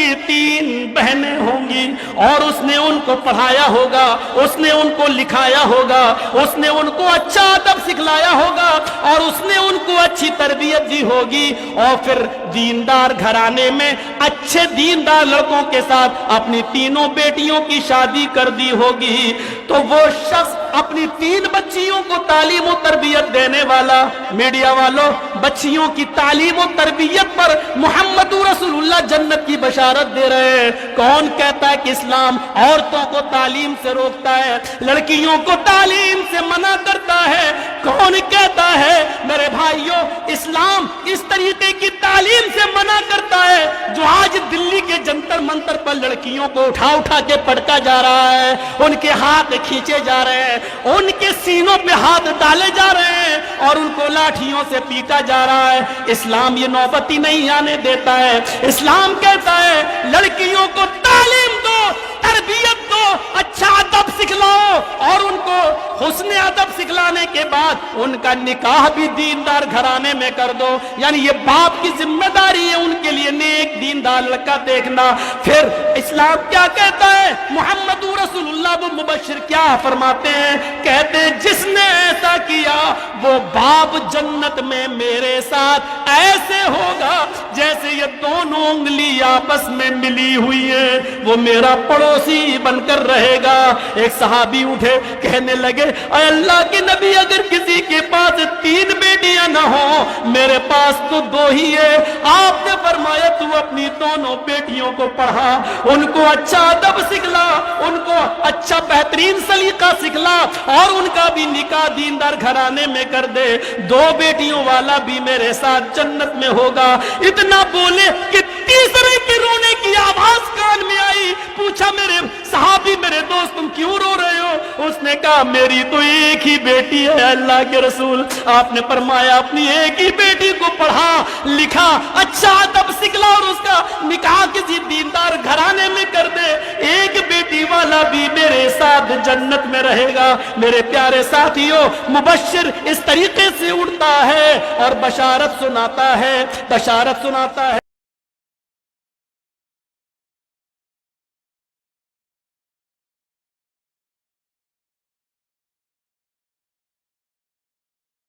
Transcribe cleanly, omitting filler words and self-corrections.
की 3 बहनें होंगी और उसने उनको पढ़ाया होगा, उसने उनको लिखाया होगा, उसने उनको अच्छा अदब सिखलाया होगा और उसने उनको अच्छी तरबियत दी होगी और फिर दीनदार घराने में अच्छे दीनदार लड़कों के साथ अपनी तीनों बेटियों की शादी कर दी होगी। तो वो शख्स अपनी 3 बच्चियों को तालीम और तरबियत देने वाला, मीडिया वालों बच्चियों की तालीम और तरबियत पर मोहम्मद रसूलुल्लाह जन्नत की बशारत दे रहे हैं। कौन कहता है कि इस्लाम औरतों को तालीम से रोकता है, लड़कियों को तालीम से मना करता है? कौन कहता है मेरे भाइयों इस्लाम इस तरीके की तालीम से मना करता है? जो आज दिल्ली के जंतर मंतर पर लड़कियों को उठा उठा के पटका जा रहा है, उनके हाथ खींचे जा रहे हैं, उनके सीनों पे हाथ डाले जा रहे हैं और उनको लाठियों से पीटा जा रहा है। इस्लाम ये नौबती नहीं आने देता है। इस्लाम कहता है लड़कियों को तालीम दो, तरबियत दो, अच्छा अदब सिखलाओ और उनको हुस्न अदब सिखलाने के बाद उनका निकाह भी दीनदार घराने में कर दो। यानी ये बाप की जिम्मेदारी है उनके लिए नेक दीनदार लड़का देखना। फिर इस्लाम क्या कहता है? मोहम्मद रसूलुल्लाह वो मुबश्शिर क्या फरमाते हैं? कहते हैं जिसने ऐसा किया वो बाप जन्नत में मेरे साथ ऐसे होगा जैसे ये दोनों उंगली आपस में मिली हुई है, वो मेरा पड़ोसी बनकर रहेगा। एक सहाबी उठे, कहने लगे अल्लाह के नबी अगर किसी के पास 3 बेटियां ना हो, मेरे पास तो 2 ही है। आपने फरमाया तू अपनी दोनों बेटियों को पढ़ा, उनको अच्छा अदब सिखला, उनको अच्छा बेहतरीन सलीका सिखला और उनका भी निकाह दीनदार घराने में कर दे। 2 बेटियों वाला भी मेरे साथ जन्नत में होगा। इतना बोले कि तीसरे के रोने की आवाज कान में आई। पूछा मेरे सहाबी मेरे दोस्त तुम क्यों रो रहे हो? उसने कहा मेरी तो एक ही बेटी है अल्लाह के रसूल। आपने फरमाया अपनी एक ही बेटी को पढ़ा लिखा, अच्छा अदब सिखला और उसका निकाह किसी दीनदार घराने में कर दे, एक बेटी वाला भी मेरे साथ जन्नत में रहेगा। मेरे प्यारे साथियों मुबश्शिर इस तरीके से उड़ता है और बशारत सुनाता है, बशारत सुनाता है।